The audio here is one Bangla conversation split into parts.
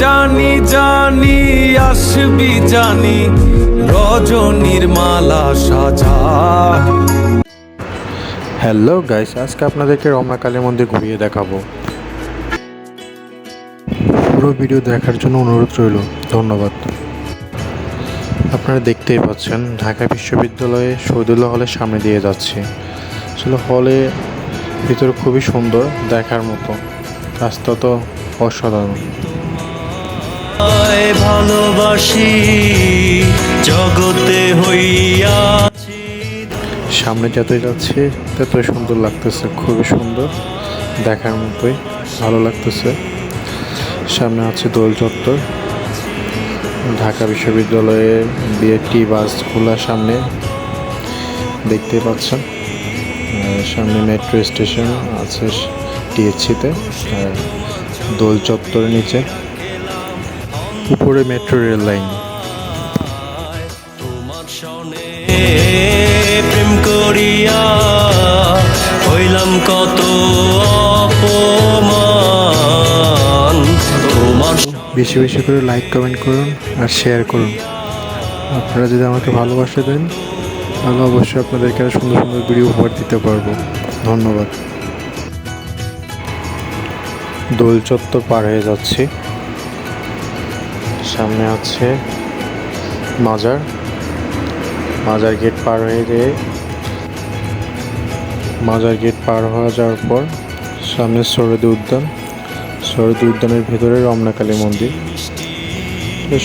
জানি জানি আসবি জানি রজনীর মালা সাজা। হ্যালো গাইস, আজকে আপনাদেরকে রমনা কালী মন্দির ঘুরিয়ে দেখাবো। পুরো ভিডিও দেখার জন্য অনুরোধ রইল। ধন্যবাদ। আপনারা দেখতেই পাচ্ছেন ঢাকা বিশ্ববিদ্যালয়ে শহীদুল্লাহ হলের সামনে দিয়ে যাচ্ছে। আসলে হলে ভিতরে খুবই সুন্দর, দেখার মতো। রাস্তা তো অসাধারণ। ভালোবাসি জগতে হইয়াছি। সামনে যতই যাচ্ছে ততই সুন্দর লাগতেছে, খুবই সুন্দর, দেখার মতোই, ভালো লাগতেছে। সামনে আছে দোল চত্বর, ঢাকা বিশ্ববিদ্যালয়ে বিএটি বাস খোলার সামনে দেখতে পাচ্ছেন। সামনে মেট্রো স্টেশন আছে টিএসসিতে, আর দোল চত্বরের নিচে উপরে মেট্রো রেল লাইন। তোমার সনে প্রেম করিয়া হইলাম কত অপমান। তোমার বেশি বেশি করে লাইক কমেন্ট করুন আর শেয়ার করুন। আপনারা যদি আমাকে ভালোবাসা দেন তাহলে অবশ্যই আপনাদেরকে আরো সুন্দর সুন্দর ভিডিও উপহার দিতে পারবো। ধন্যবাদ। দোল চত্বর পার হয়ে যাচ্ছি। সামনে আছে মাজার গেট পার হয়ে যেয়ে মাজার গেট পার হয়ে যাওয়ার পর সামনে সরোদী উদ্যানের ভেতরে রমনা কালী মন্দির।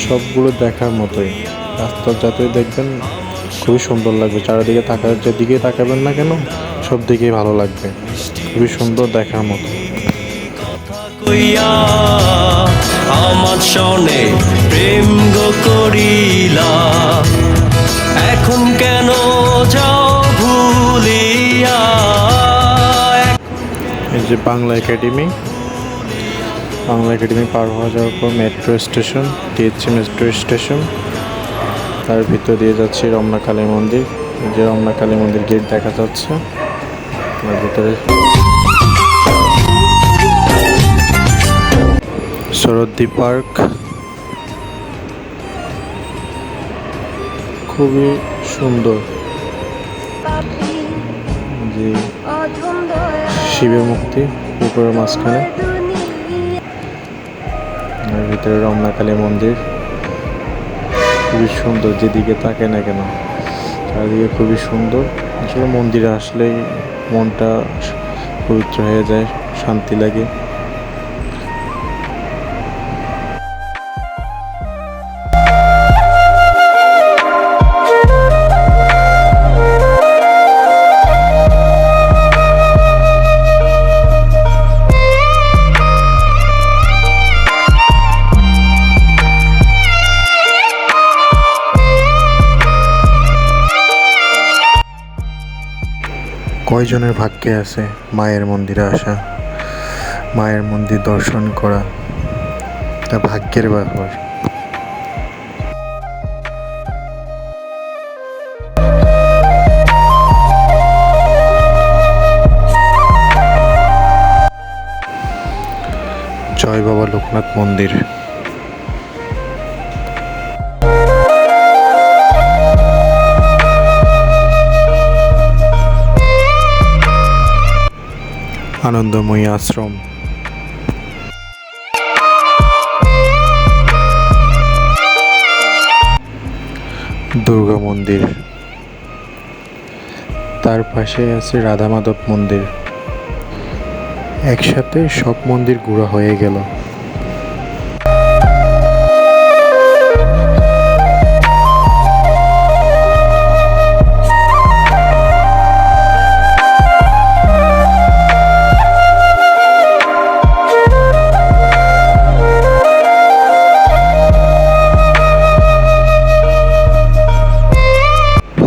সবগুলো দেখার মতোই, রাস্তা যতই দেখবেন খুবই সুন্দর লাগবে। চারিদিকে যেদিকে তাকাবেন না কেন সব দিকেই ভালো লাগবে, খুবই সুন্দর, দেখার মতো। কইয়া আমার সনে প্রেম গো করিলা, এখন কেন যাও ভুলিয়া। এই যে বাংলা একাডেমি পার হওয়া যাওয়ার পর metro station, TSC metro station, তার ভিতর দিয়ে যাচ্ছি রমনা কালী মন্দির। এই যে রমনা কালী মন্দির গেট দেখা যাচ্ছে, তার ভিতরে সরোদ্দি পার্ক, খুবই সুন্দর। যে শিবের মূর্তি পুকুরের মাঝখানে, আর ভিতরে রমনা কালী মন্দির খুবই সুন্দর। যেদিকে তাকে না কেন চারিদিকে খুবই সুন্দর। আসলে মন্দিরে আসলেই মনটা পবিত্র হয়ে যায়, শান্তি লাগে। কয়জনের ভাগ্যে আছে মায়ের মন্দিরে আসা, মায়ের মন্দির দর্শন করা, তা ভাগ্যের ব্যাপার। জয় বাবা লোকনাথ মন্দির। আনন্দময়ী আশ্রম। দুর্গা মন্দির, তার পাশে আছে রাধা মাধব মন্দির। একসাথে সব মন্দির ঘোরা হয়ে গেল।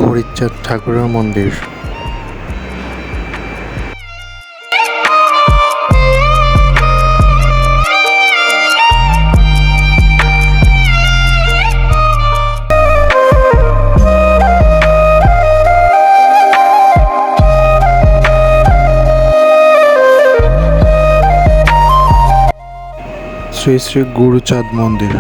হরিচাঁদ ঠাকুরের মন্দির। শ্রী শ্রী গুরুচাঁদ মন্দির।